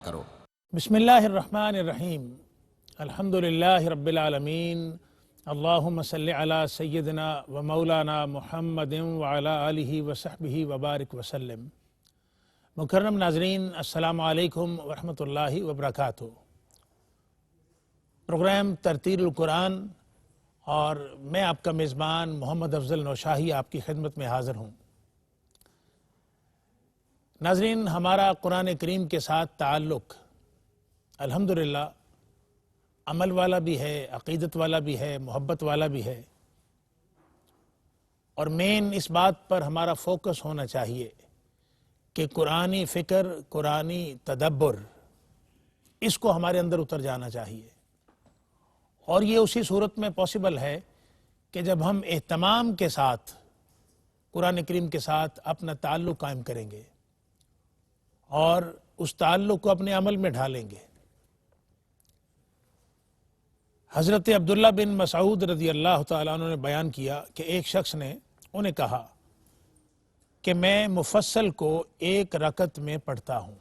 کرو۔ بسم اللہ الرحمن الرحیم، الحمدللہ رب العالمین، اللہم صلی علی سیدنا و مولانا محمد وعلی آلہ وصحبہ وبارک وسلم۔ مکرم ناظرین، السلام علیکم ورحمۃ اللہ وبرکاتہ۔ پروگرام ترتیل القرآن اور میں آپ کا میزبان محمد افضل نوشاہی آپ کی خدمت میں حاضر ہوں۔ ناظرین، ہمارا قرآن کریم کے ساتھ تعلق الحمدللہ عمل والا بھی ہے، عقیدت والا بھی ہے، محبت والا بھی ہے، اور مین اس بات پر ہمارا فوکس ہونا چاہیے کہ قرآنی فکر، قرآنی تدبر، اس کو ہمارے اندر اتر جانا چاہیے، اور یہ اسی صورت میں پاسبل ہے کہ جب ہم اہتمام کے ساتھ قرآن کریم کے ساتھ اپنا تعلق قائم کریں گے اور اس تعلق کو اپنے عمل میں ڈھالیں گے۔ حضرت عبداللہ بن مسعود رضی اللہ تعالیٰ عنہ نے بیان کیا کہ ایک شخص نے انہیں کہا کہ میں مفصل کو ایک رکعت میں پڑھتا ہوں،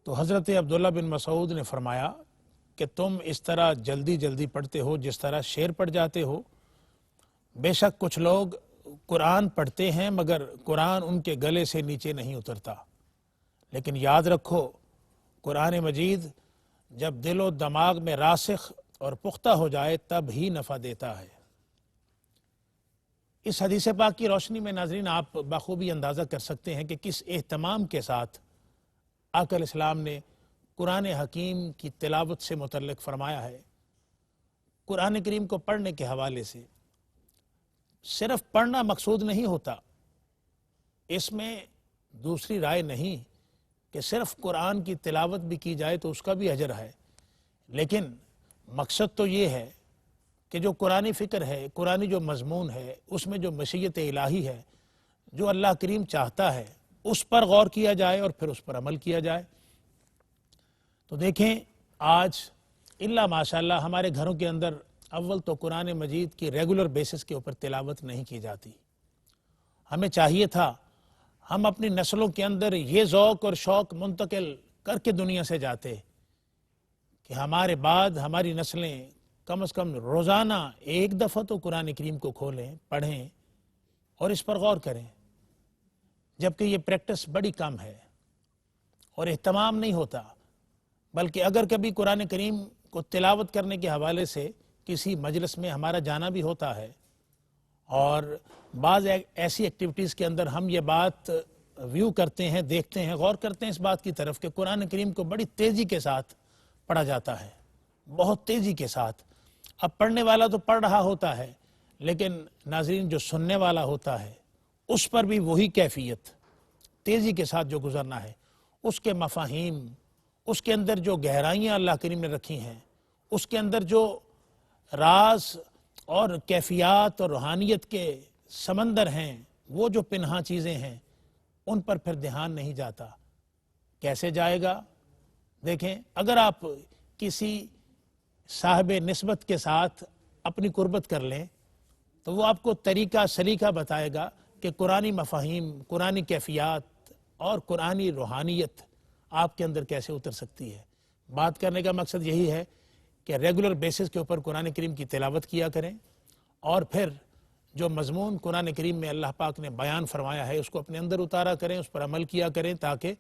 تو حضرت عبداللہ بن مسعود نے فرمایا کہ تم اس طرح جلدی جلدی پڑھتے ہو جس طرح شعر پڑھ جاتے ہو۔ بے شک کچھ لوگ قرآن پڑھتے ہیں مگر قرآن ان کے گلے سے نیچے نہیں اترتا، لیکن یاد رکھو قرآن مجید جب دل و دماغ میں راسخ اور پختہ ہو جائے تب ہی نفع دیتا ہے۔ اس حدیث پاک کی روشنی میں ناظرین آپ بخوبی اندازہ کر سکتے ہیں کہ کس اہتمام کے ساتھ آقا علیہ السلام نے قرآن حکیم کی تلاوت سے متعلق فرمایا ہے۔ قرآن کریم کو پڑھنے کے حوالے سے صرف پڑھنا مقصود نہیں ہوتا، اس میں دوسری رائے نہیں کہ صرف قرآن کی تلاوت بھی کی جائے تو اس کا بھی اجر ہے، لیکن مقصد تو یہ ہے کہ جو قرآنی فکر ہے، قرآنی جو مضمون ہے، اس میں جو مشیت الہی ہے، جو اللہ کریم چاہتا ہے، اس پر غور کیا جائے اور پھر اس پر عمل کیا جائے۔ تو دیکھیں آج الا ماشاءاللہ ہمارے گھروں کے اندر اول تو قرآن مجید کی ریگولر بیسس کے اوپر تلاوت نہیں کی جاتی۔ ہمیں چاہیے تھا ہم اپنی نسلوں کے اندر یہ ذوق اور شوق منتقل کر کے دنیا سے جاتے کہ ہمارے بعد ہماری نسلیں کم از کم روزانہ ایک دفعہ تو قرآن کریم کو کھولیں، پڑھیں اور اس پر غور کریں، جبکہ یہ پریکٹس بڑی کم ہے اور اہتمام نہیں ہوتا، بلکہ اگر کبھی قرآن کریم کو تلاوت کرنے کے حوالے سے کسی مجلس میں ہمارا جانا بھی ہوتا ہے، اور بعض ایسی ایکٹیویٹیز کے اندر ہم یہ بات ویو کرتے ہیں، دیکھتے ہیں، غور کرتے ہیں اس بات کی طرف کہ قرآن کریم کو بڑی تیزی کے ساتھ پڑھا جاتا ہے، بہت تیزی کے ساتھ۔ اب پڑھنے والا تو پڑھ رہا ہوتا ہے، لیکن ناظرین جو سننے والا ہوتا ہے اس پر بھی وہی کیفیت تیزی کے ساتھ جو گزرنا ہے، اس کے مفاہیم، اس کے اندر جو گہرائیاں اللہ کریم نے رکھی ہیں، اس کے اندر جو راز اور کیفیات اور روحانیت کے سمندر ہیں، وہ جو پنہاں چیزیں ہیں، ان پر پھر دھیان نہیں جاتا۔ کیسے جائے گا؟ دیکھیں اگر آپ کسی صاحب نسبت کے ساتھ اپنی قربت کر لیں تو وہ آپ کو طریقہ سلیقہ بتائے گا کہ قرآنی مفاہیم، قرآنی کیفیات اور قرآنی روحانیت آپ کے اندر کیسے اتر سکتی ہے۔ بات کرنے کا مقصد یہی ہے کہ ریگولر بیسس کے اوپر قرآن کریم کی تلاوت کیا کریں، اور پھر جو مضمون قرآن کریم میں اللہ پاک نے بیان فرمایا ہے اس کو اپنے اندر اتارا کریں، اس پر عمل کیا کریں تاکہ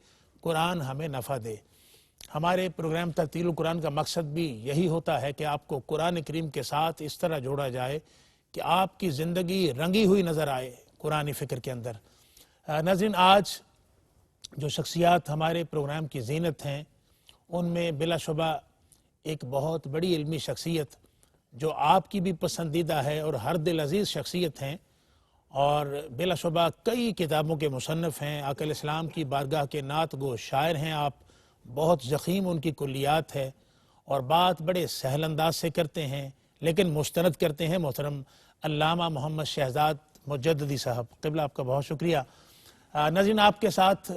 قرآن ہمیں نفع دے۔ ہمارے پروگرام ترتیل القرآن کا مقصد بھی یہی ہوتا ہے کہ آپ کو قرآن کریم کے ساتھ اس طرح جوڑا جائے کہ آپ کی زندگی رنگی ہوئی نظر آئے قرآنی فکر کے اندر۔ ناظرین، آج جو شخصیات ہمارے پروگرام کی زینت ہیں ان میں بلا شبہ ایک بہت بڑی علمی شخصیت جو آپ کی بھی پسندیدہ ہے اور ہر دل عزیز شخصیت ہیں، اور بلا شبہ کئی کتابوں کے مصنف ہیں، آقا علیہ السلام کی بارگاہ کے نعت گو شاعر ہیں آپ، بہت ضخیم ان کی کلیات ہے اور بات بڑے سہل انداز سے کرتے ہیں لیکن مستند کرتے ہیں۔ محترم علامہ محمد شہزاد مجددی صاحب، قبلہ آپ کا بہت شکریہ۔ ناظرین، آپ کے ساتھ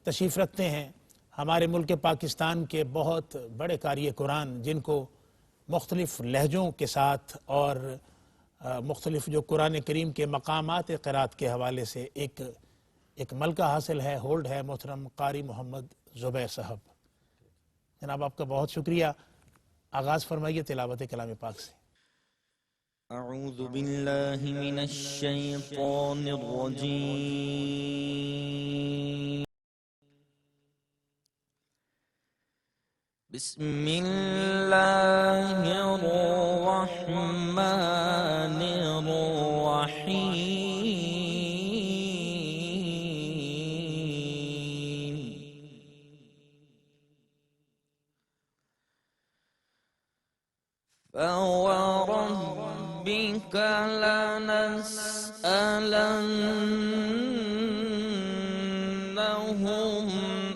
تشریف رکھتے ہیں ہمارے ملک پاکستان کے بہت بڑے قاری قرآن، جن کو مختلف لہجوں کے ساتھ اور مختلف جو قرآن کریم کے مقامات قرات کے حوالے سے ایک ملکہ حاصل ہے، ہولڈ ہے، محترم قاری محمد زبیر صاحب۔ جناب آپ کا بہت شکریہ، آغاز فرمائیے تلاوت کلام پاک سے۔ اعوذ باللہ من الشیطان الرجیم، بسم اللہ الرحمن الرحیم، فوربك لنسألنهم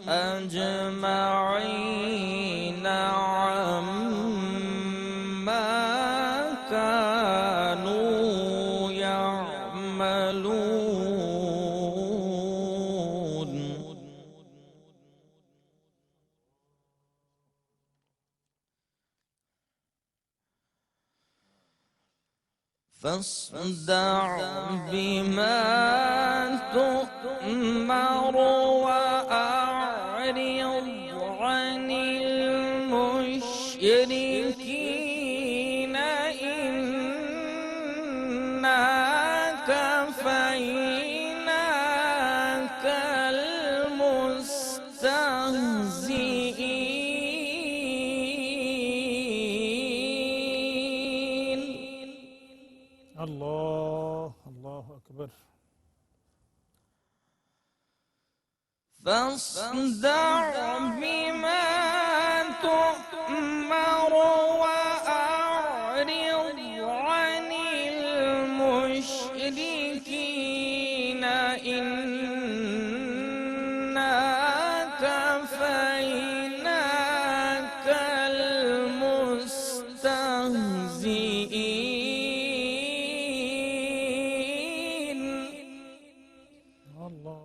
أجمعين عما كانوا يعملون. فاصدع بما تؤمر وأعرض عن المشركين إنا كفيناك المستهزئين. اللہ اللہ اکبر۔ فاصدع بما تؤمر وأعرض عن المشركين إنا كفيناك المستهزئين. اللہ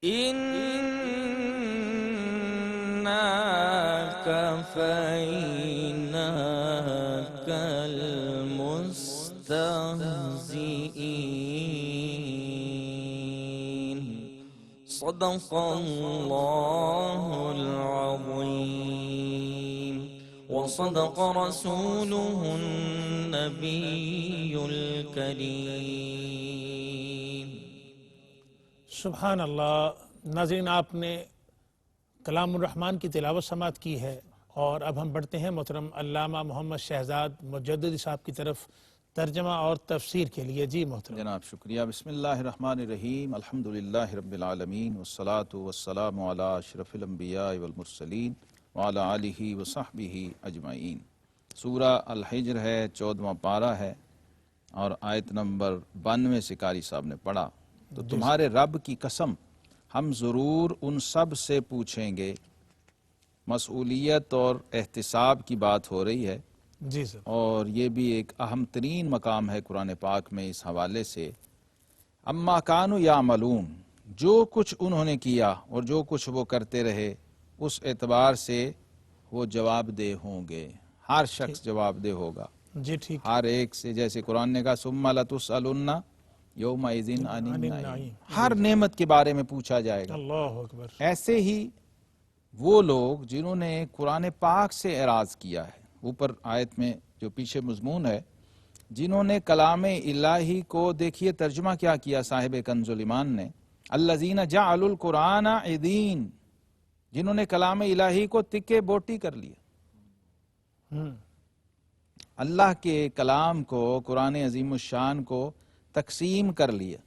إنا كفيناك المستهزئين. صدق الله العظيم وصدق رسوله النبي الكريم. سبحان اللہ۔ ناظرین، آپ نے کلام الرحمن کی تلاوت سماعت کی ہے، اور اب ہم بڑھتے ہیں محترم علامہ محمد شہزاد مجددی صاحب کی طرف ترجمہ اور تفسیر کے لیے۔ جی محترم جناب شکریہ۔ بسم اللہ الرحمن الرحیم، الحمدللہ رب العالمین، والصلاة والسلام علی اشرف الانبیاء والمرسلین وعلی آلہ وصحبہ اجمعین۔ سورہ الحجر ہے، 14واں پارہ ہے، اور آیت نمبر 92 سے قاری صاحب نے پڑھا۔ تو تمہارے رب کی قسم، ہم ضرور ان سب سے پوچھیں گے۔ مسئولیت اور احتساب کی بات ہو رہی ہے، جی سر۔ اور یہ بھی ایک اہم ترین مقام ہے قرآن پاک میں اس حوالے سے۔ اما کانوا یعملون، جو کچھ انہوں نے کیا اور جو کچھ وہ کرتے رہے، اس اعتبار سے وہ جواب دہ ہوں گے۔ ہر شخص جواب دہ ہوگا، جی ٹھیک۔ ہر ایک سے، جیسے قرآن نے کہا ثم لتسألن یومئذ عن النعیم، ہر نعمت کے بارے میں پوچھا جائے گا۔ اللہ اکبر۔ ایسے ہی وہ لوگ جنہوں نے قرآن پاک سے اعراض کیا ہے، اوپر آیت میں جو پیچھے مضمون ہے، جنہوں نے کلام الہی کو، دیکھیے ترجمہ کیا کیا صاحب کنز الایمان نے، الذین جعلوا القرآن عضین، جنہوں نے کلام الہی کو تکے بوٹی کر لیا، اللہ کے کلام کو، قرآن عظیم الشان کو تقسیم کر لیا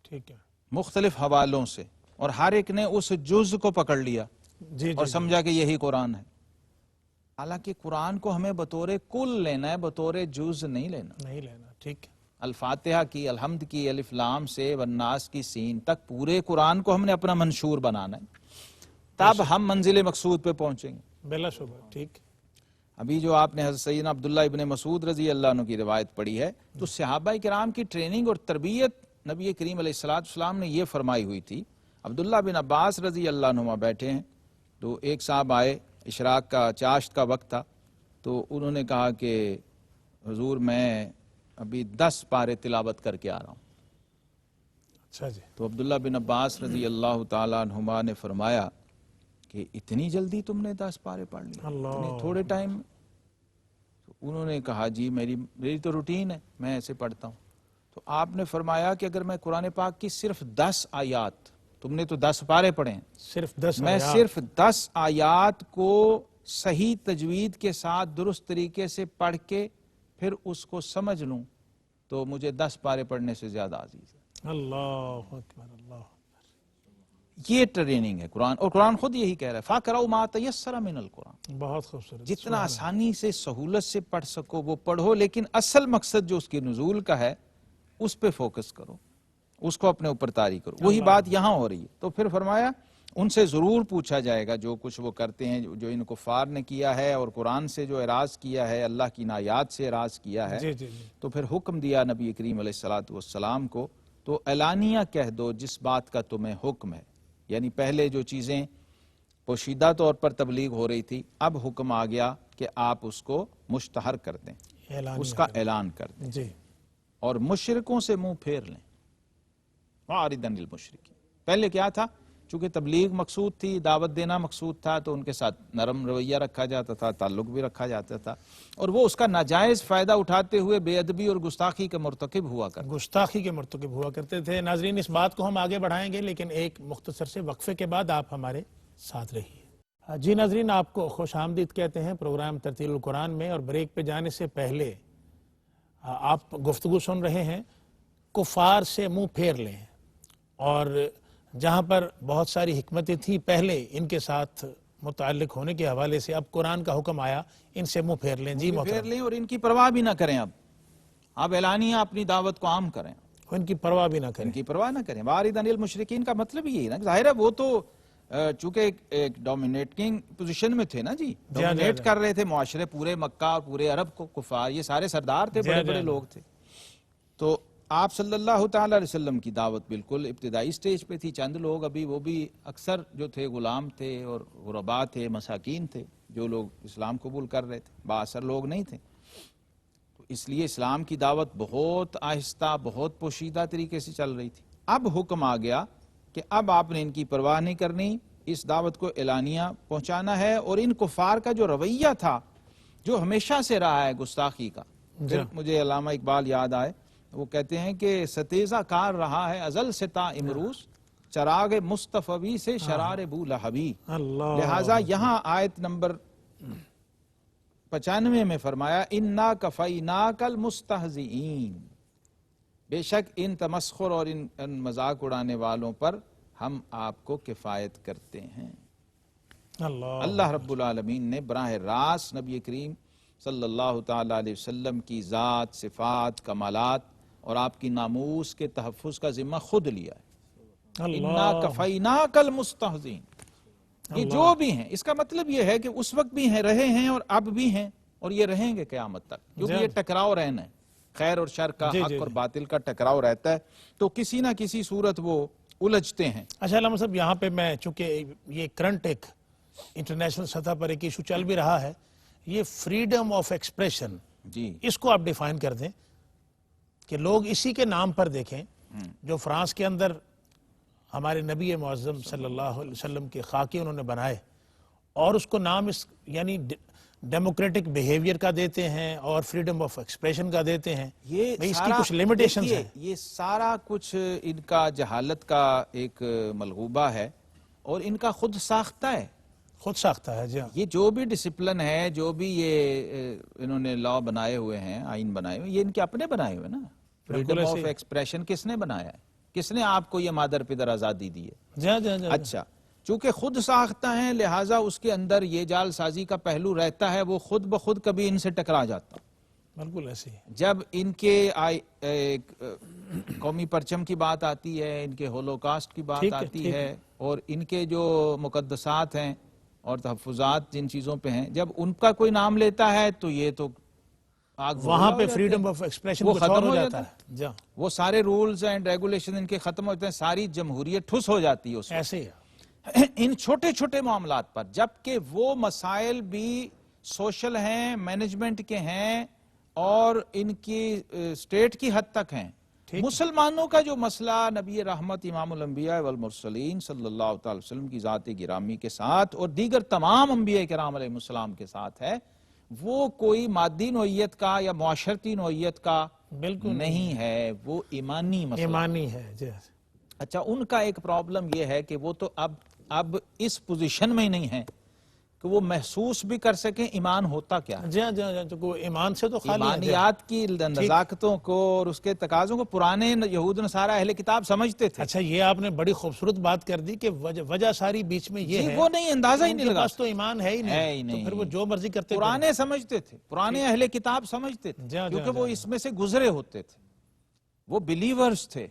ٹھیک ہے۔ مختلف حوالوں سے، اور ہر ایک نے اس جز کو پکڑ لیا جی اور جی سمجھا کہ یہی قرآن ہے۔ حالانکہ قرآن کو ہمیں بطور کل لینا ہے، بطور جز نہیں لینا۔ نہیں لینا، ٹھیک۔ الفاتحہ کی، الحمد کی، الف لام سے والناس کی سین تک پورے قرآن کو ہم نے اپنا منشور بنانا ہے، تب ہم منزل مقصود پہ پہنچیں گے۔ بلا شبہ، ٹھیک۔ ابھی جو آپ نے حضرت سیدنا عبداللہ ابن مسعود رضی اللہ عنہ کی روایت پڑھی ہے، تو صحابہ کرام کی ٹریننگ اور تربیت نبی کریم علیہ السلام نے یہ فرمائی ہوئی تھی۔ عبداللہ بن عباس رضی اللہ عنہ بیٹھے ہیں، تو ایک صاحب آئے، اشراق کا چاشت کا وقت تھا، تو انہوں نے کہا کہ حضور میں ابھی 10 پارے تلاوت کر کے آ رہا ہوں۔ اچھا جی۔ تو عبداللہ بن عباس رضی اللہ تعالیٰ عنہما نے فرمایا کہ اتنی جلدی تم نے 10 پارے پڑھ لی اتنے تھوڑے ٹائم میں؟ انہوں نے کہا جی میری تو روٹین ہے، میں ایسے پڑھتا ہوں. تو آپ نے فرمایا کہ اگر میں قرآن پاک کی صرف 10 آیات، تم نے تو 10 پارے پڑھے ہیں، صرف 10 میں صرف 10 آیات کو صحیح تجوید کے ساتھ درست طریقے سے پڑھ کے پھر اس کو سمجھ لوں تو مجھے 10 پارے پڑھنے سے زیادہ عزیز ہے. اللہ اکبر، اللہ یہ ٹریننگ ہے قرآن، اور قرآن خود یہی کہہ رہا ہے فَقْرَؤْا مَا تَيَسَّرَ مِنَ الْقُرْآنِ، بہت خوبصورت. جتنا آسانی سے سہولت سے پڑھ سکو وہ پڑھو، لیکن اصل مقصد جو اس کے نزول کا ہے اس پہ فوکس کرو، اس کو اپنے اوپر طاری کرو. وہی بات یہاں ہو رہی ہے. تو پھر فرمایا ان سے ضرور پوچھا جائے گا جو کچھ وہ کرتے ہیں، جو ان کفار نے کیا ہے اور قرآن سے جو اعراض کیا ہے، اللہ کی نایات سے اعراض کیا ہے. جی جی جی. تو پھر حکم دیا نبی کریم علیہ الصلوۃ والسلام کو، تو اعلانیہ کہہ دو جس بات کا تمہیں حکم ہے. یعنی پہلے جو چیزیں پوشیدہ طور پر تبلیغ ہو رہی تھی، اب حکم آ گیا کہ آپ اس کو مشتہر کر دیں، اس کا اعلان کر دیں، جی. اور مشرکوں سے منہ پھیر لیں. وَأَعْرِضْ عَنِ الْمُشْرِكِينَ. پہلے کیا تھا؟ چونکہ تبلیغ مقصود تھی، دعوت دینا مقصود تھا، تو ان کے ساتھ نرم رویہ رکھا جاتا تھا، تعلق بھی رکھا جاتا تھا، اور وہ اس کا ناجائز فائدہ اٹھاتے ہوئے بے ادبی اور گستاخی کا مرتکب ہوا کرتے. گستاخی کے مرتکب ہوا کرتے تھے. ناظرین اس بات کو ہم آگے بڑھائیں گے، لیکن ایک مختصر سے وقفے کے بعد آپ ہمارے ساتھ رہیے. جی ناظرین، آپ کو خوش آمدید کہتے ہیں پروگرام ترتیل القرآن میں. اور بریک پہ جانے سے پہلے آپ گفتگو سن رہے ہیں کفار سے منہ پھیر لیں، اور جہاں پر بہت ساری حکمتیں تھیں پہلے ان کے ساتھ متعلق ہونے کے حوالے سے، اب قرآن کا حکم آیا ان سے منہ پھیر لیں. جی پھیر محترم. لیں اور ان کی پرواہ بھی نہ کریں. اب اعلانیہ اپنی دعوت کو عام کریں، ان کی پرواہ بھی نہ ان کریں. کی پرواہ نہ کریں. وَأَعْرِضْ عَنِ الْمُشْرِكِينَ کا مطلب یہی ہے نا، ظاہر ہے وہ تو چونکہ ایک ڈومینیٹنگ پوزیشن میں تھے نا جی، ڈومینیٹ کر رہے تھے معاشرے پورے مکہ اور پورے عرب کو. کفار یہ سارے سردار تھے، بڑے بڑے لوگ تھے. تو آپ صلی اللہ تعالی علیہ وسلم کی دعوت بالکل ابتدائی سٹیج پہ تھی. چند لوگ ابھی، وہ بھی اکثر جو تھے غلام تھے اور غربا تھے، مساکین تھے، جو لوگ اسلام قبول کر رہے تھے، بااثر لوگ نہیں تھے. تو اس لیے اسلام کی دعوت بہت آہستہ، بہت پوشیدہ طریقے سے چل رہی تھی. اب حکم آ گیا کہ اب آپ نے ان کی پرواہ نہیں کرنی، اس دعوت کو اعلانیہ پہنچانا ہے. اور ان کفار کا جو رویہ تھا، جو ہمیشہ سے رہا ہے گستاخی کا، پھر مجھے علامہ اقبال یاد آئے، وہ کہتے ہیں کہ ستیزہ کار رہا ہے ازل سے تا امروز، چراغ مصطفی سے شرار بو لہبی. لہٰذا یہاں آیت نمبر 95 میں فرمایا انا کفیناک المستہزئین، بے شک ان تمسخر اور ان مذاق اڑانے والوں پر ہم آپ کو کفایت کرتے ہیں. اللہ رب العالمین نے براہ راست نبی کریم صلی اللہ تعالی علیہ وسلم کی ذات، صفات، کمالات اور آپ کی ناموس کے تحفظ کا ذمہ خود لیا ہے. انا کفیناک المستہزئین. یہ جو بھی ہیں، اس کا مطلب یہ ہے کہ اس وقت بھی ہیں، رہے ہیں، اور اب بھی ہیں، اور یہ رہیں گے قیامت تک، کیونکہ یہ ٹکراؤ رہنا ہے. خیر اور شر کا، حق اور باطل کا ٹکراؤ رہتا ہے، تو کسی نہ کسی صورت وہ الجھتے ہیں. اچھا علامہ صاحب، یہاں پہ میں چونکہ یہ کرنٹ ایک انٹرنیشنل سطح پر ایک ایشو چل بھی رہا ہے، یہ فریڈم آف ایکسپریشن، جی اس کو آپ ڈیفائن کر دیں کہ لوگ اسی کے نام پر دیکھیں جو فرانس کے اندر ہمارے نبی معظم صلی اللہ علیہ وسلم کے خاکے انہوں نے بنائے، اور اس کو نام اس یعنی ڈیموکریٹک بیہیویئر کا دیتے ہیں اور فریڈم آف ایکسپریشن کا دیتے ہیں. اس کی کچھ لیمیٹیشنز ہیں. یہ سارا کچھ ان کا جہالت کا ایک ملغوبہ ہے، اور ان کا خود ساختہ ہے. خود ساختہ ہے. جی ہاں. یہ جو بھی ڈسپلن ہے، جو بھی یہ انہوں نے لا بنائے ہوئے ہیں، آئین بنائے ہوئے، یہ ان کے اپنے بنائے ہوئے نا. فریڈم آف ایکسپریشن کس نے بنایا ہے؟ کس نے آپ کو یہ مادر پدر آزادی دی ہے؟ اچھا، چونکہ خود ساختہ ہیں، لہٰذا اس کے اندر یہ جال سازی کا پہلو رہتا ہے، وہ خود بخود کبھی ان سے ٹکرا جاتا. بالکل ایسے ہی. جب ان کے قومی پرچم کی بات آتی ہے، ان کے ہولوکاسٹ کی بات آتی ہے، اور ان کے جو مقدسات ہیں اور تحفظات جن چیزوں پہ ہیں، جب ان کا کوئی نام لیتا ہے تو یہ تو وہاں پہ فریڈم آف ایکسپریشن وہ ختم ہو جاتا ہے. وہ سارے رولز اینڈ ریگولیشن ان کے ختم ہوتے ہیں، ساری جمہوریت ٹھس ہو جاتی ہے اس ایسے ہی. ان چھوٹے چھوٹے معاملات پر، جبکہ وہ مسائل بھی سوشل ہیں، مینجمنٹ کے ہیں، اور ان کی اسٹیٹ کی حد تک ہیں، مسلمانوں کا جو مسئلہ نبی رحمت امام الانبیاء والمرسلین صلی اللہ تعالی وسلم کی ذات گرامی کے ساتھ اور دیگر تمام انبیاء کرام علیہ السلام کے ساتھ ہے، وہ کوئی مادی نوعیت کا یا معاشرتی نوعیت کا بالکل نہیں ہے، وہ ایمانی مسئلہ ایمانی ہے جی۔ اچھا، ان کا ایک پرابلم یہ ہے کہ وہ تو اب اس پوزیشن میں ہی نہیں ہے کہ وہ محسوس بھی کر سکیں ایمان ہوتا کیا ہے۔ جی جو ایمان سے تو خالی ہے۔ ایمانیات کی نزاکتوں کو اور اس کے تقاضوں کو پرانے یہود نصارہ اہل کتاب سمجھتے تھے۔ اچھا، یہ آپ نے بڑی خوبصورت بات کر دی کہ وجہ ساری بیچ میں یہ ہے، وہ نہیں، اندازہ ہی نہیں لگا، تو ایمان ہے ہی نہیں، تو پھر وہ جو مرضی کرتے پرانے سمجھتے تھے، پرانے اہل کتاب سمجھتے تھے، کیونکہ وہ اس میں سے گزرے ہوتے تھے، وہ بلیورز تھے۔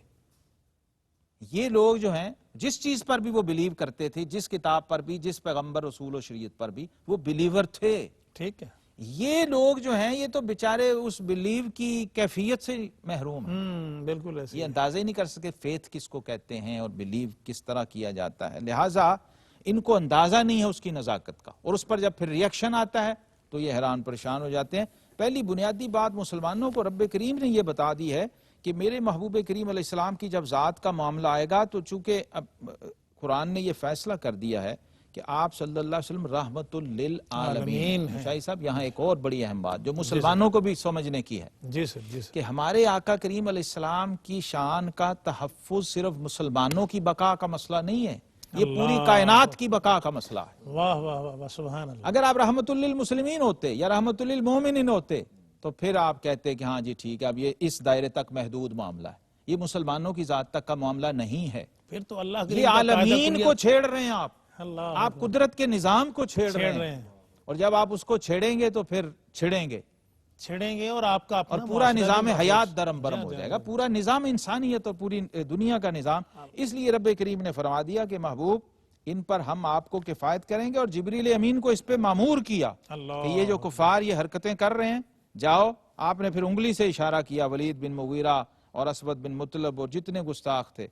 یہ لوگ جو ہیں جس چیز پر بھی وہ بلیو کرتے تھے، جس کتاب پر بھی، جس پیغمبر رسول و شریعت پر بھی، وہ بلیور تھے۔ ٹھیک ہے، یہ لوگ جو ہیں یہ تو بیچارے اس بلیو کی کیفیت سے محروم ہیں، بالکل ایسے یہ اندازہ ہی نہیں کر سکے فیتھ کس کو کہتے ہیں اور بلیو کس طرح کیا جاتا ہے، لہٰذا ان کو اندازہ نہیں ہے اس کی نزاکت کا، اور اس پر جب پھر ریئیکشن آتا ہے تو یہ حیران پریشان ہو جاتے ہیں۔ پہلی بنیادی بات مسلمانوں کو رب کریم نے یہ بتا دی ہے کہ میرے محبوب کریم علیہ السلام کی جب ذات کا معاملہ آئے گا تو چونکہ اب قرآن نے یہ فیصلہ کر دیا ہے کہ آپ صلی اللہ علیہ وسلم رحمت للعالمین ہیں۔ شاہی صاحب، یہاں ایک اور بڑی اہم بات جو مسلمانوں کو بھی سمجھنے کی ہے، جی سر، جی سر، کہ ہمارے آقا کریم علیہ السلام کی شان کا تحفظ صرف مسلمانوں کی بقا کا مسئلہ نہیں ہے، یہ پوری کائنات کی بقا کا مسئلہ ہے۔ واہ واہ واہ، سبحان اللہ۔ اگر آپ رحمت للمسلمین ہوتے یا رحمت للمومنین ہوتے تو پھر آپ کہتے کہ ہاں جی ٹھیک ہے، اب یہ اس دائرے تک محدود معاملہ ہے، یہ مسلمانوں کی ذات تک کا معاملہ نہیں ہے، پھر تو اللہ یہ عالمین کو چھیڑ رہے ہیں، آپ قدرت کے نظام کو چھیڑ رہے ہیں، اور جب آپ اس کو چھیڑیں گے تو پھر چھڑیں گے اور آپ کا اور پورا نظام حیات درم برم ہو جائے گا، پورا نظام انسانیت اور پوری دنیا کا نظام۔ اس لیے رب کریم نے فرما دیا کہ محبوب ان پر ہم آپ کو کفایت کریں گے، اور جبریل امین کو اس پہ مامور کیا کہ یہ جو کفار یہ حرکتیں کر رہے ہیں، جاؤ، آپ نے پھر انگلی سے اشارہ کیا، ولید بن مغیرہ اور اسود بن مطلب اور جتنے گستاخ تھے،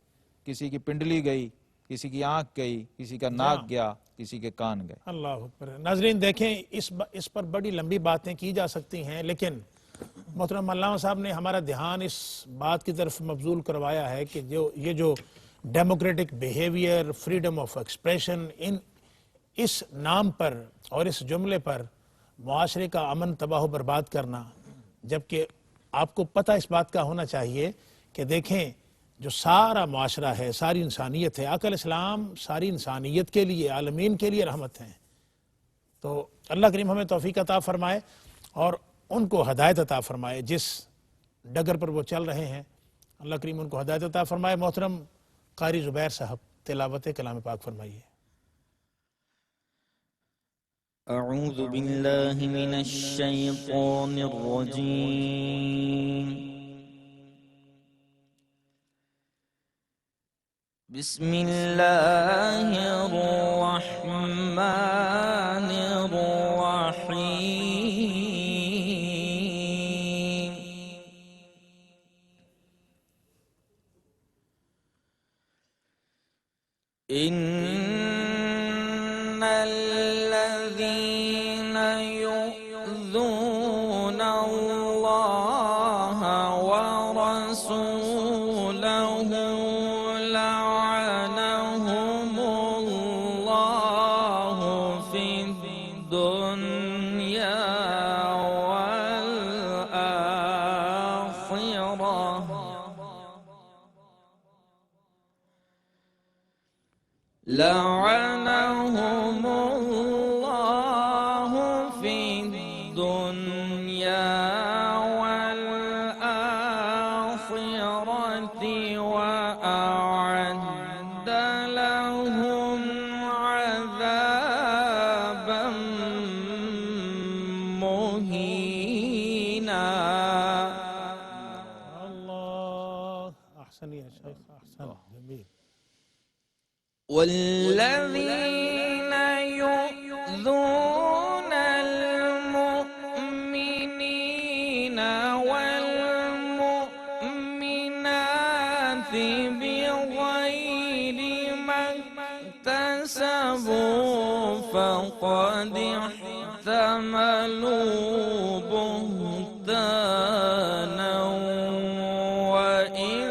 کسی کی پنڈلی گئی، کسی کی آنکھ گئی، کسی کا ناک گیا، کسی کے کان گئے۔ اللہ اکبر۔ ناظرین دیکھیں، اس پر بڑی لمبی باتیں کی جا سکتی ہیں، لیکن محترم علامہ صاحب نے ہمارا دھیان اس بات کی طرف مبذول کروایا ہے کہ یہ جو democratic behaviour, freedom of expression, اس نام پر اور اس جملے پر معاشرے کا امن تباہ و برباد کرنا، جبکہ آپ کو پتہ اس بات کا ہونا چاہیے کہ دیکھیں جو سارا معاشرہ ہے، ساری انسانیت ہے، آقا علیہ السلام ساری انسانیت کے لیے، عالمین کے لیے رحمت ہیں، تو اللہ کریم ہمیں توفیق عطا فرمائے اور ان کو ہدایت عطا فرمائے جس ڈگر پر وہ چل رہے ہیں، اللہ کریم ان کو ہدایت عطا فرمائے۔ محترم قاری زبیر صاحب تلاوت کلام پاک فرمائیے۔ أعوذ بالله من الشيطان الرجيم. بسم الله الرحمن الرحيم. إن الذين يؤذون الله ورسوله لعنهم الله في الدنيا والآخرة لعنهم الله في الدنيا والآخرة وأعد لهم عذابا مهينا. اللہ احسن یا شیخ، احسن، جمیل۔ والذين يؤذون المؤمنين والمؤمنات بغير ما اكتسبوا فقد احتملوا بهتانا وإثما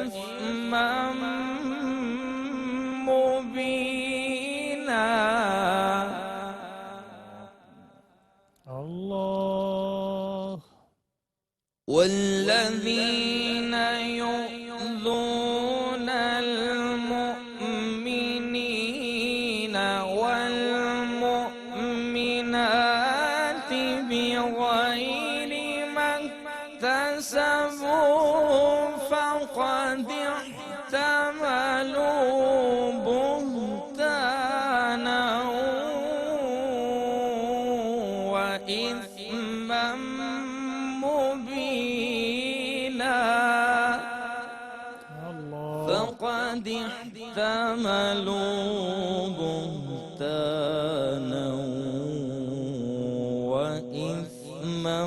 والذين يؤذون المؤمنين والمؤمنات بغير ما اكتسبوا فقد احتملوا بهتانا وإثما مبينا فقد احتملوا بهتانا وإثما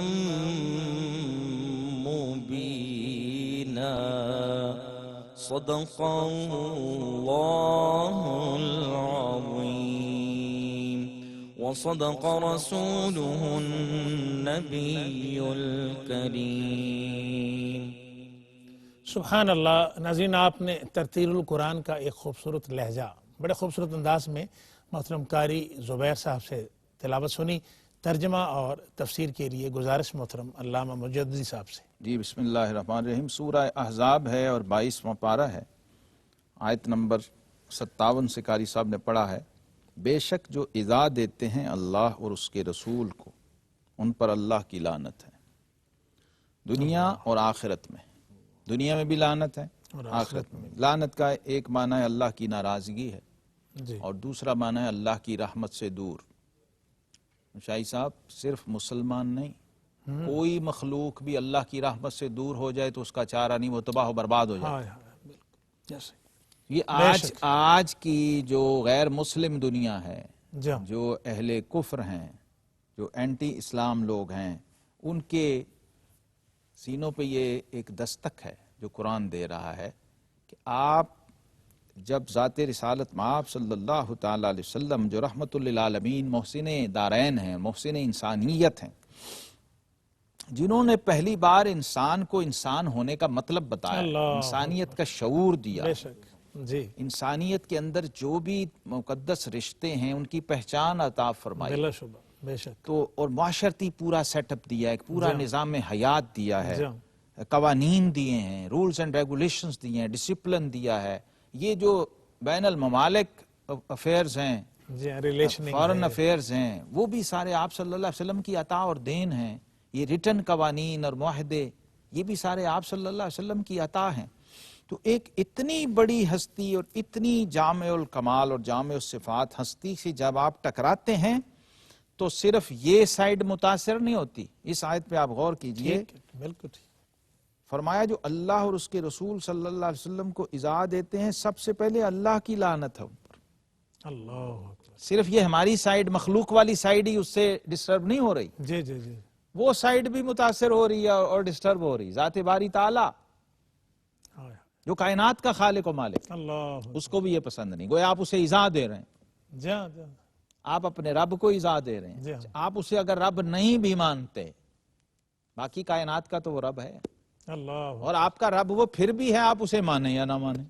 مبينا صدق الله العظيم وصدق رسوله النبي الكريم. سبحان اللہ. ناظرین، آپ نے ترتیل القرآن کا ایک خوبصورت لہجہ بڑے خوبصورت انداز میں محترم قاری زبیر صاحب سے تلاوت سنی. ترجمہ اور تفسیر کے لیے گزارش محترم علامہ مجددی صاحب سے. جی بسم اللہ الرحمن الرحیم. سورہ احزاب ہے اور 22واں پارہ ہے. آیت نمبر 57 سے قاری صاحب نے پڑھا ہے: بے شک جو ایذا دیتے ہیں اللہ اور اس کے رسول کو ان پر اللہ کی لعنت ہے، دنیا اور آخرت میں. دنیا میں بھی لعنت ہے اور آخرت میں. لعنت کا ایک معنی ہے اللہ کی ناراضگی ہے جی. اور دوسرا معنی ہے اللہ کی رحمت سے دور. شاہی صاحب، صرف مسلمان نہیں، کوئی مخلوق بھی اللہ کی رحمت سے دور ہو جائے تو اس کا چارہ نہیں، وہ تباہ و برباد ہو جائے. جیسے یہ آج کی جو غیر مسلم دنیا ہے، جو اہل کفر ہیں، جو اینٹی اسلام لوگ ہیں، ان کے سینوں پہ یہ ایک دستک ہے جو قرآن دے رہا ہے کہ آپ جب ذات رسالت مآب صلی اللہ تعالی علیہ وسلم جو رحمت للعالمین محسن دارین ہیں، محسن انسانیت ہیں، جنہوں نے پہلی بار انسان کو انسان ہونے کا مطلب بتایا، انسانیت کا شعور دیا، جی، انسانیت کے اندر جو بھی مقدس رشتے ہیں ان کی پہچان عطا فرمائی، بے شک، تو اور معاشرتی پورا سیٹ اپ دیا ہے، پورا نظام حیات دیا ہے، قوانین دیے ہیں، رولز اینڈ ریگولیشنز دیے ہیں، ڈسپلن دیا ہے. یہ جو بین الممالک افیئرز ہیں، فارن افیئرز ہیں، وہ بھی سارے آپ صلی اللہ علیہ وسلم کی عطا اور دین ہیں. یہ ریٹن قوانین اور معاہدے، یہ بھی سارے آپ صلی اللہ علیہ وسلم کی عطا ہیں. تو ایک اتنی بڑی ہستی اور اتنی جامع الکمال اور جامع الصفات ہستی سے جب آپ ٹکراتے ہیں تو صرف یہ سائیڈ متاثر نہیں ہوتی. اس آیت پہ آپ غور کیجئے. بالکل فرمایا جو اللہ اور اس کے رسول صلی اللہ علیہ وسلم کو ایذا دیتے ہیں سب سے پہلے اللہ کی لعنت ہے ان پر. اللہ صرف یہ ہماری سائیڈ، مخلوق والی سائیڈ ہی اس سے ڈسٹرب نہیں ہو رہی، جی جی جی، وہ سائیڈ بھی متاثر ہو رہی ہے اور ڈسٹرب ہو رہی. ذات باری تعالی جو کائنات کا خالق و مالک، اللہ اس کو بھی یہ پسند نہیں. گویا آپ اسے ایذا دے رہے ہیں، آپ اپنے رب کو ایذا دے رہے ہیں. آپ اسے اگر رب نہیں بھی مانتے، باقی کائنات کا تو وہ رب ہے، اور آپ کا رب وہ پھر بھی ہے، آپ اسے مانیں یا نہ مانیں.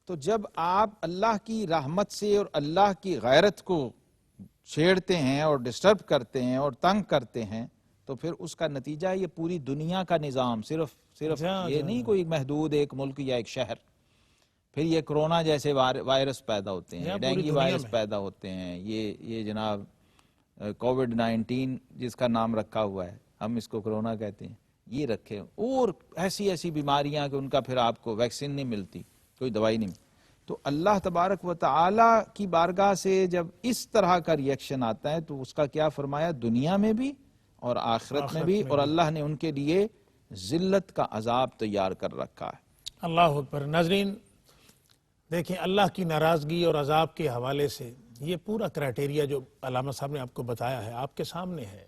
تو جب آپ اللہ کی رحمت سے اور اللہ کی غیرت کو چھیڑتے ہیں اور ڈسٹرب کرتے ہیں اور تنگ کرتے ہیں تو پھر اس کا نتیجہ یہ پوری دنیا کا نظام، صرف یہ نہیں کوئی محدود ایک ملک یا ایک شہر. پھر یہ کرونا جیسے وائرس پیدا ہوتے ہیں، ڈینگی وائرس پیدا ہوتے ہیں، یہ جناب کووڈ 19 جس کا نام رکھا ہوا ہے، ہم اس کو کرونا کہتے ہیں، یہ رکھے، اور ایسی بیماریاں کہ ان کا پھر آپ کو ویکسین نہیں ملتی، کوئی دوائی نہیں. تو اللہ تبارک و تعالی کی بارگاہ سے جب اس طرح کا ریئیکشن آتا ہے تو اس کا کیا فرمایا، دنیا میں بھی اور آخرت میں بھی، اور اللہ نے ان کے لیے ذلت کا عذاب تیار کر رکھا ہے. اللہ اکبر. ناظرین دیکھیں، اللہ کی ناراضگی اور عذاب کے حوالے سے یہ پورا کرائٹیریا جو علامہ صاحب نے آپ کو بتایا ہے آپ کے سامنے ہے.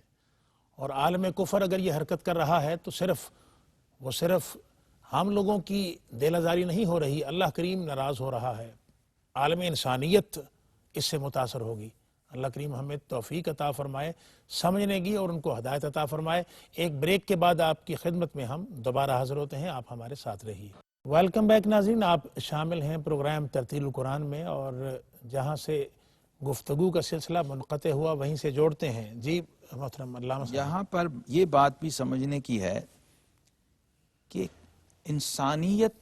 اور عالم کفر اگر یہ حرکت کر رہا ہے تو صرف ہم لوگوں کی دل آزاری نہیں ہو رہی، اللہ کریم ناراض ہو رہا ہے، عالم انسانیت اس سے متاثر ہوگی. اللہ کریم ہمیں توفیق عطا فرمائے سمجھنے کی اور ان کو ہدایت عطا فرمائے. ایک بریک کے بعد آپ کی خدمت میں ہم دوبارہ حاضر ہوتے ہیں، آپ ہمارے ساتھ رہیے. ویلکم بیک ناظرین، آپ شامل ہیں پروگرام ترتیل القرآن میں، اور جہاں سے گفتگو کا سلسلہ منقطع ہوا وہیں سے جوڑتے ہیں. جی محترم علامہ صاحب؟ یہاں پر یہ بات بھی سمجھنے کی ہے کہ انسانیت،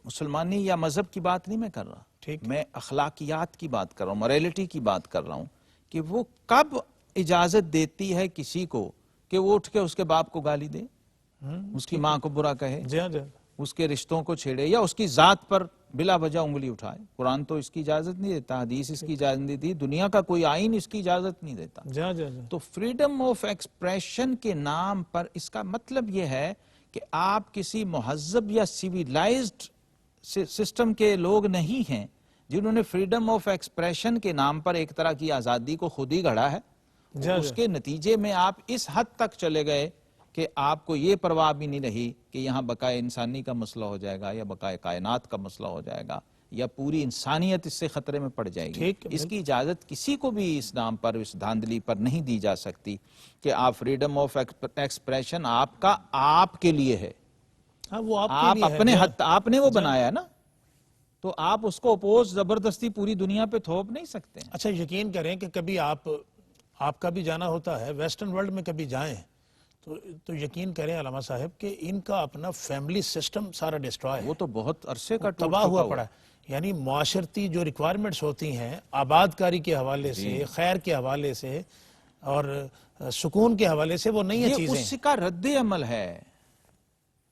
مسلمانی یا مذہب کی بات نہیں میں کر رہا، ٹھیک، میں اخلاقیات کی بات کر رہا ہوں، موریلٹی کی بات کر رہا ہوں کہ وہ کب اجازت دیتی ہے کسی کو کہ وہ اٹھ کے اس کے باپ کو گالی دے، اس کی ماں کو برا کہے، جی ہاں جی ہاں، اس کے رشتوں کو چھیڑے یا اس کی ذات پر بلا وجہ انگلی اٹھائے۔ قرآن تو اس کی اجازت نہیں دیتا، حدیث اس کی اجازت نہیں دیتی، دنیا کا کوئی آئین اس کی اجازت نہیں دیتا۔ جی ہاں جی ہاں، تو فریڈم آف ایکسپریشن کے نام پر اس کا مطلب یہ ہے کہ آپ کسی مہذب یا سیویلائزڈ سسٹم کے لوگ نہیں ہیں جنہوں نے فریڈم آف ایکسپریشن کے نام پر ایک طرح کی آزادی کو خود ہی گھڑا ہے۔ اس کے نتیجے میں آپ اس حد تک چلے گئے کہ آپ کو یہ پرواہ بھی نہیں رہی کہ یہاں بقائے انسانی کا مسئلہ ہو جائے گا یا بقائے کائنات کا مسئلہ ہو جائے گا یا پوری انسانیت اس سے خطرے میں پڑ جائے گی۔ اس کی اجازت کسی کو بھی اس نام پر، اس دھاندلی پر نہیں دی جا سکتی کہ آپ فریڈم آف ایکسپریشن آپ کا آپ کے لیے ہے، ہاں وہ آپ آپ کے لیے اپنے ہے، حد آپ نے وہ بنایا ہے نا، تو آپ اس کو اپوز زبردستی پوری دنیا پہ تھوپ نہیں سکتے۔ اچھا یقین کریں کہ کبھی آپ کا بھی جانا ہوتا ہے ویسٹرن ورلڈ میں، کبھی جائیں تو یقین کریں علامہ صاحب کہ ان کا اپنا فیملی سسٹم سارا ڈسٹرائے، وہ تو بہت عرصے کا ٹوٹ تباہ چکا ہوا ہوا پڑا ہے۔ یعنی معاشرتی جو ریکوائرمنٹس ہوتی ہیں آباد کاری کے حوالے سے، خیر کے حوالے سے اور سکون کے حوالے سے، وہ نہیں ہیں یہ چیزیں۔ اس کا رد عمل ہے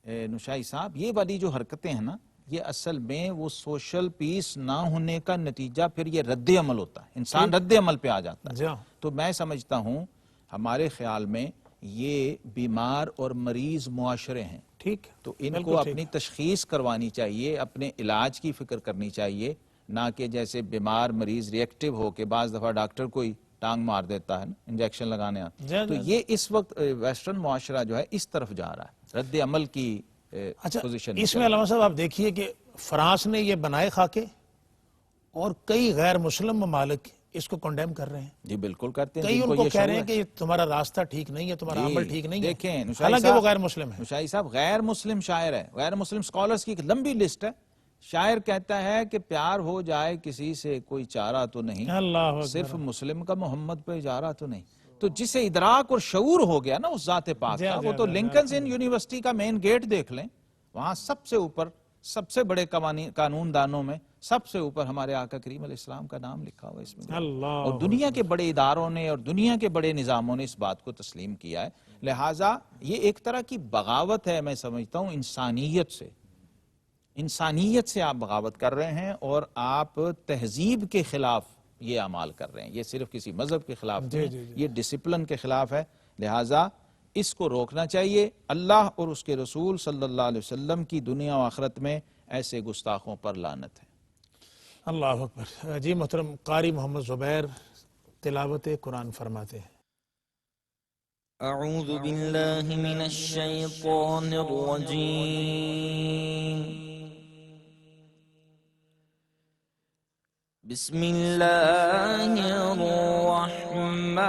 نشائی صاحب، یہ والی جو حرکتیں ہیں نا، یہ اصل میں وہ سوشل پیس نہ ہونے کا نتیجہ پھر یہ رد عمل ہوتا ہے، انسان رد عمل پہ آ جاتا ہے۔ جی ہاں، تو میں سمجھتا ہوں ہمارے خیال میں یہ بیمار اور مریض معاشرے ہیں، ٹھیک، تو ان بالکل کو ٹھیک۔ اپنی تشخیص کروانی چاہیے، اپنے علاج کی فکر کرنی چاہیے، نہ کہ جیسے بیمار مریض ریئیکٹیو ہو کے بعض دفعہ ڈاکٹر کوئی ٹانگ مار دیتا ہے نا، انجیکشن لگانے آتا۔ جی تو جی۔ یہ اس وقت ویسٹرن معاشرہ جو ہے اس طرف جا رہا ہے، رد عمل کی اچھا پوزیشن اس میں علامہ صاحب آپ دیکھیے کہ فرانس نے یہ بنائے خاکے اور کئی غیر مسلم ممالک اس کو کنڈیم کر رہے ہیں، جی بالکل کرتے ہیں، کئی جن ان کو کو یہ کہہ رہے ہیں شعور کہ تمہارا راستہ ٹھیک نہیں ہے، تمہارا عمل ٹھیک نہیں ہے، دیکھیں نشائی حالانکہ وہ صاحب، غیر مسلم ہے۔ نشائی صاحب غیر مسلم شاعر ہے، غیر مسلم سکولرز کی ایک لمبی لسٹ ہے۔ شاعر کہتا ہے کہ پیار ہو جائے کسی سے کوئی چارہ تو نہیں، اللہ اکبر، صرف مسلم کا محمد پہ اجارہ تو نہیں۔ تو جسے ادراک اور شعور ہو گیا نا اس ذات پاک کا، وہ تو لنکنز ان یونیورسٹی کا مین گیٹ دیکھ لیں، وہاں سب سے اوپر، سب سے بڑے قانون دانوں میں سب سے اوپر ہمارے آقا کریم علیہ السلام کا نام لکھا ہوا ہے اس میں، اللہ اور دنیا کے بڑے اداروں نے اور دنیا کے بڑے نظاموں نے اس بات کو تسلیم کیا ہے۔ لہٰذا یہ ایک طرح کی بغاوت ہے، میں سمجھتا ہوں انسانیت سے آپ بغاوت کر رہے ہیں، اور آپ تہذیب کے خلاف یہ اعمال کر رہے ہیں، یہ صرف کسی مذہب کے خلاف نہیں، یہ ڈسپلن کے خلاف ہے۔ لہٰذا اس کو روکنا چاہیے۔ اللہ اور اس کے رسول صلی اللہ علیہ وسلم کی دنیا و آخرت میں ایسے گستاخوں پر لعنت ہے۔ اللہ اکبر۔ جی محترم قاری محمد زبیر تلاوت قرآن فرماتے ہیں۔ أعوذ بالله من الشيطان الرجيم بسم الله الرحمن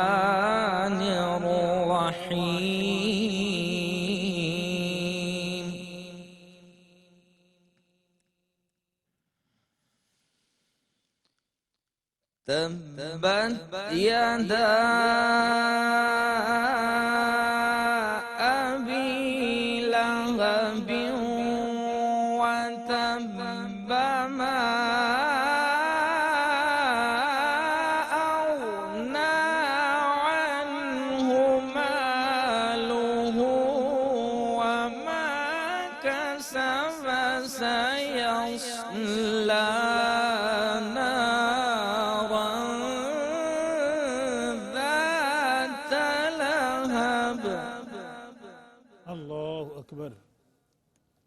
الرحيم تبت يدا أبي لهب وتب ما أغنى عنه ماله وما كسب سيصلى نارا ذات لهب اللہ اکبر،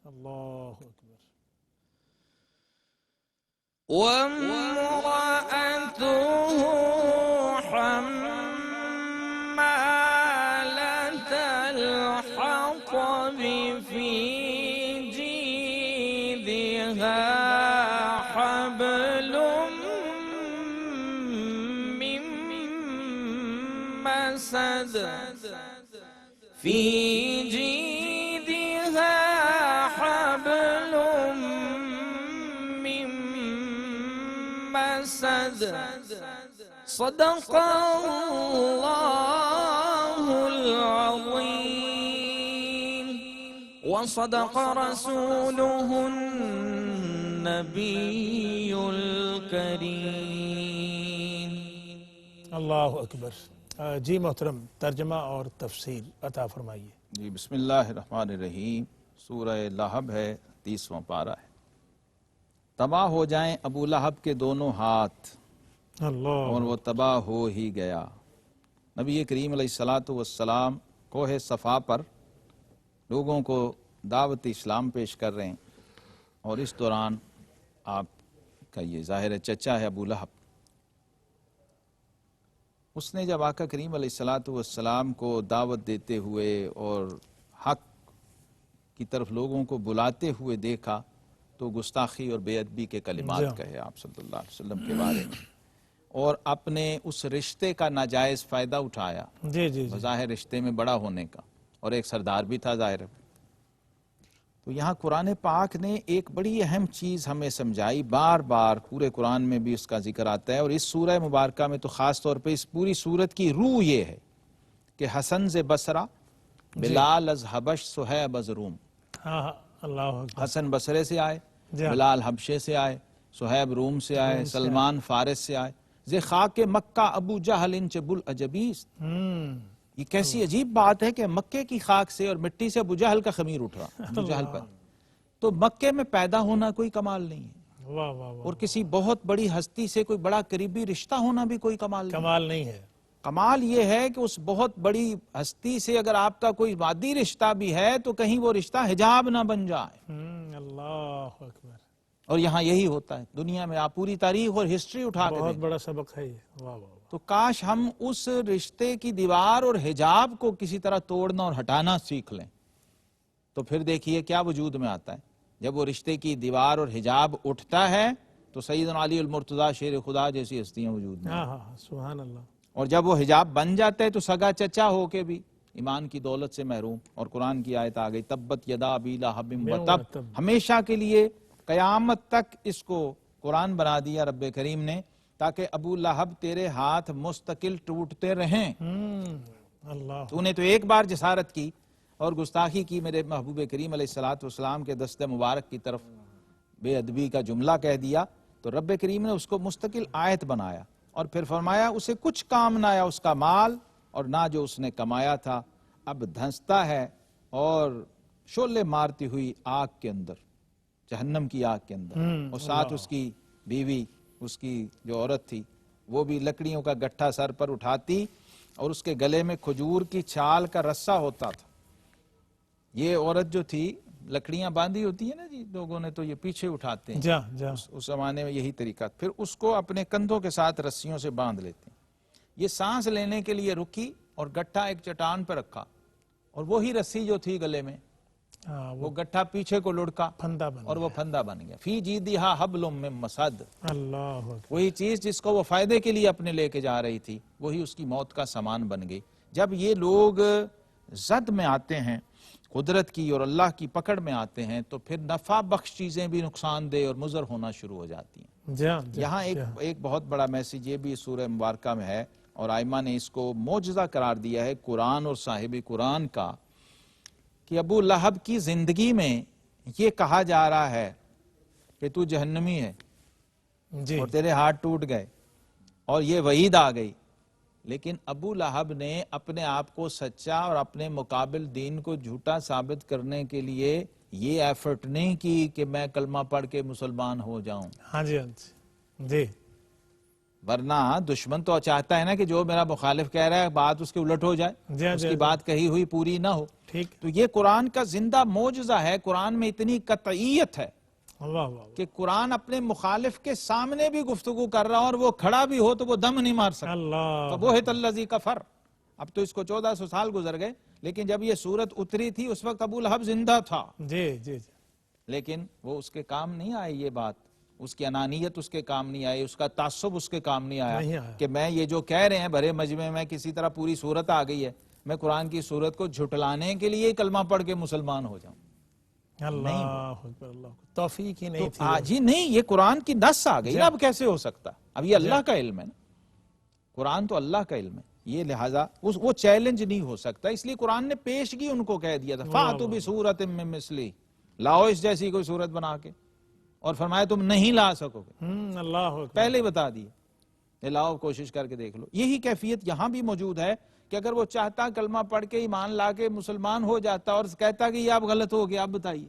اللہ اکبر۔ وامرأته حمالة الحطب في جيدها حبل من مسد في جيدها حبل من مسد صدق الله وصدق رسوله النبي الكريم. اللہ اکبر. جی محترم، ترجمہ اور تفسیر عطا فرمائیے. جی بسم اللہ الرحمن الرحیم. سورہ لہب ہے، 30واں پارہ ہے. تباہ ہو جائیں ابو لہب کے دونوں ہاتھ، اللہ. اور وہ تباہ ہو ہی گیا. نبی کریم علیہ السلام کوہ صفا پر لوگوں کو دعوت اسلام پیش کر رہے ہیں، اور اس دوران آپ کا یہ ظاہر چچا ہے ابو لہب. اس نے جب آقا کریم علیہ السلام کو دعوت دیتے ہوئے اور حق کی طرف لوگوں کو بلاتے ہوئے دیکھا تو گستاخی اور بے ادبی کے کلمات کہے آپ صلی اللہ علیہ وسلم کے بارے میں، اور اپنے اس رشتے کا ناجائز فائدہ اٹھایا. جی جی جی. بظاہر رشتے میں بڑا ہونے کا، اور ایک سردار بھی تھا ظاہر. تو یہاں قرآن پاک نے ایک بڑی اہم چیز ہمیں سمجھائی، بار بار پورے قرآن میں بھی اس کا ذکر آتا ہے، اور اس سورہ مبارکہ میں تو خاص طور پہ اس پوری سورت کی روح یہ ہے کہ حسن ز بصرہ، بلال از حبش، صہیب از روم. ہاں ہاں. اللہ اکبر. حسن بصرے سے آئے، جی. بلال حبشے سے آئے، صہیب روم سے آئے، سلمان فارس سے آئے. ز خاک مکہ ابو جہل انچ بل عجبیست. یہ کیسی عجیب بات ہے کہ مکے کی خاک سے اور مٹی سے ابو جہل کا خمیر اٹھا. ابو جہل پر تو مکے میں پیدا ہونا کوئی کمال نہیں ہے، واہ واہ واہ. اور کسی بہت بڑی ہستی سے کوئی بڑا قریبی رشتہ ہونا بھی کوئی کمال نہیں. کمال نہیں ہے. کمال یہ ہے کہ اس بہت بڑی ہستی سے اگر آپ کا کوئی مادی رشتہ بھی ہے تو کہیں وہ رشتہ حجاب نہ بن جائے. اللہ اکبر. اور یہاں یہی ہوتا ہے دنیا میں. آپ پوری تاریخ اور ہسٹری اٹھا کے بہت دیکھیں بڑا سبق ہے یہ. واہ واہ. تو کاش ہم اس رشتے کی دیوار اور حجاب کو کسی طرح توڑنا اور ہٹانا سیکھ لیں. تو پھر دیکھیے کیا وجود میں آتا ہے. جب وہ رشتے کی دیوار اور حجاب اٹھتا ہے تو سیدنا علی المرتضیٰ شیر خدا جیسی ہستیاں وجود میں. ہاں ہاں. سبحان اللہ. اور جب وہ حجاب بن جاتا ہے تو سگا چچا ہو کے بھی ایمان کی دولت سے محروم. اور قرآن کی آیت آ گئی تبت یدا ابی لہب وتب. ہمیشہ کے لیے قیامت تک اس کو قرآن بنا دیا رب کریم نے، تاکہ ابو لہب تیرے ہاتھ مستقل ٹوٹتے رہیں. اللہ. تو نے تو ایک بار جسارت کی اور گستاخی کی میرے محبوب کریم علیہ السلام کے دست مبارک کی طرف، بے ادبی کا جملہ کہہ دیا، تو رب کریم نے اس کو مستقل آیت بنایا، اور پھر فرمایا اسے کچھ کام نہ آیا اس کا مال اور نہ جو اس نے کمایا تھا. اب دھنستا ہے اور شعلے مارتی ہوئی آگ کے اندر، جہنم کی آگ کے اندر. اور ساتھ اس کی بیوی، اس کی جو عورت تھی، وہ بھی لکڑیوں کا گٹھا سر پر اٹھاتی، اور اس کے گلے میں کھجور کی چھال کا رسہ ہوتا تھا. یہ عورت جو تھی، لکڑیاں باندھی ہوتی ہیں نا جی لوگوں نے، تو یہ پیچھے اٹھاتے ہیں. اس زمانے میں یہی طریقہ. پھر اس کو اپنے کندھوں کے ساتھ رسیوں سے باندھ لیتے ہیں. یہ سانس لینے کے لیے رکی اور گٹھا ایک چٹان پہ رکھا، اور وہی رسی جو تھی گلے میں، وہ گٹھا پیچھے کو لڑکا اور وہ پھندا بن گیا. فی جیدہا حبل من مسد. اللہ. وہی چیز جس کو وہ فائدے کے لیے اپنے لے کے جا رہی تھی، وہی اس کی موت کا سامان بن گئی. جب یہ لوگ زد میں آتے ہیں، قدرت کی اور اللہ کی پکڑ میں آتے ہیں، تو پھر نفع بخش چیزیں بھی نقصان دہ اور مضر ہونا شروع ہو جاتی ہیں. یہاں ایک بہت بڑا میسج یہ بھی سورہ مبارکہ میں ہے، اور آئمہ نے اس کو معجزہ قرار دیا ہے قرآن اور صاحب قرآن کا، کہ ابو لہب کی زندگی میں یہ کہا جا رہا ہے کہ تو جہنمی ہے اور تیرے ہاتھ ٹوٹ گئے، اور یہ وعید آ گئی. لیکن ابو لہب نے اپنے آپ کو سچا اور اپنے مقابل دین کو جھوٹا ثابت کرنے کے لیے یہ ایفرٹ نہیں کی کہ میں کلمہ پڑھ کے مسلمان ہو جاؤں. ہاں جی جی. ورنہ دشمن تو چاہتا ہے نا کہ جو میرا مخالف کہہ رہا ہے بات اس کے الٹ ہو جائے، اس کی بات کہی ہوئی پوری نہ ہو. تو یہ قرآن کا زندہ معجزہ ہے. قرآن میں اتنی قطعیت ہے کہ قرآن اپنے مخالف کے سامنے بھی گفتگو کر رہا اور وہ کھڑا بھی ہو تو وہ دم نہیں مار سکتا. فَبُہِتَ الَّذِي كَفَرَ. اب تو اس کو 1400 سال گزر گئے، لیکن جب یہ سورت اتری تھی اس وقت ابو لہب زندہ تھا. لیکن وہ اس کے کام نہیں آئی یہ بات، اس کی انانیت اس کے کام نہیں آئی، اس کا تعصب اس کے کام نہیں آیا کہ میں یہ جو کہہ رہے ہیں بھرے مجمع میں کسی طرح پوری سورت آ گئی ہے، میں قرآن کی سورت کو جھٹلانے کے لیے کلمہ پڑھ کے مسلمان ہو جاؤں. توفیق ہی نہیں تھی. جی نہیں، یہ قرآن کی نص آ گئی. اب کیسے ہو سکتا؟ اب یہ اللہ کا علم ہے نا، قرآن تو اللہ کا علم ہے. یہ لہٰذا وہ چیلنج نہیں ہو سکتا، اس لیے قرآن نے پیشگی ان کو کہہ دیا تھا فَأْتُوا بِسُورَةٍ مِّن مِّثْلِهِ، لاؤ اس جیسی کوئی صورت بنا کے، اور فرمایا تم نہیں لا سکو گے، اللہ اکبر، پہلے ہی بتا دیے، لاؤ کوشش کر کے دیکھ لو۔ یہی کیفیت یہاں بھی موجود ہے کہ اگر وہ چاہتا کلمہ پڑھ کے ایمان لا کے مسلمان ہو جاتا اور کہتا کہ یہ اب غلط ہو گیا اب بتائیے،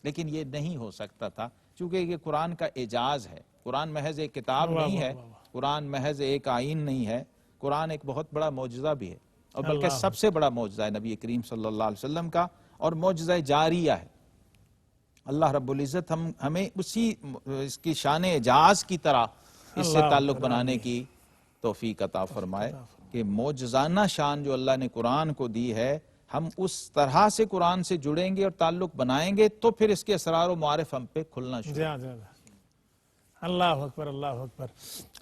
لیکن یہ نہیں ہو سکتا تھا، چونکہ یہ قرآن کا اعجاز ہے۔ قرآن محض ایک کتاب نہیں ہے، قرآن محض ایک آئین نہیں ہے، قرآن ایک بہت بڑا معجزہ بھی ہے، اور بلکہ سب سے بڑا معجزہ ہے نبی کریم صلی اللہ علیہ وسلم کا، اور معجزہ جاریہ ہے۔ اللہ رب العزت ہمیں اس کی شان اعجاز کی طرح اس سے تعلق بنانے کی توفیق عطا فرمائے کہ معجزانہ شان جو اللہ نے قرآن کو دی ہے، ہم اس طرح سے قرآن سے جڑیں گے اور تعلق بنائیں گے تو پھر اس کے اسرار و معارف ہم پہ کھلنا شروع۔ اللہ اکبر، اللہ اکبر۔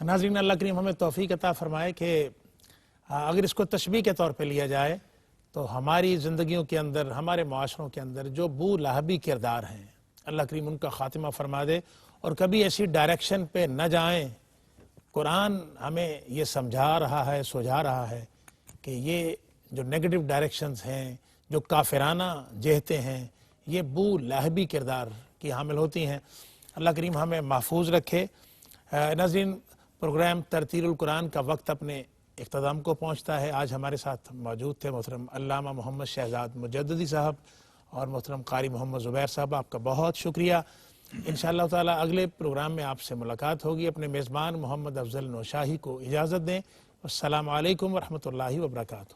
ناظرین، اللہ کریم ہمیں توفیق عطا فرمائے کہ اگر اس کو تشبیہ کے طور پہ لیا جائے تو ہماری زندگیوں کے اندر، ہمارے معاشروں کے اندر جو بو لہبی کردار ہیں، اللہ کریم ان کا خاتمہ فرما دے اور کبھی ایسی ڈائریکشن پہ نہ جائیں۔ قرآن ہمیں یہ سمجھا رہا ہے، سجھا رہا ہے کہ یہ جو نیگیٹو ڈائریکشنز ہیں، جو کافرانہ جہتیں ہیں، یہ بو لہبی کردار کی حامل ہوتی ہیں۔ اللہ کریم ہمیں محفوظ رکھے۔ ناظرین، پروگرام ترتیل القرآن کا وقت اپنے اختتام کو پہنچتا ہے۔ آج ہمارے ساتھ موجود تھے محترم علامہ محمد شہزاد مجددی صاحب اور محترم قاری محمد زبیر صاحب، آپ کا بہت شکریہ۔ انشاءاللہ تعالیٰ اگلے پروگرام میں آپ سے ملاقات ہوگی۔ اپنے میزبان محمد افضل نوشاہی کو اجازت دیں۔ السلام علیکم ورحمۃ اللہ وبرکاتہ۔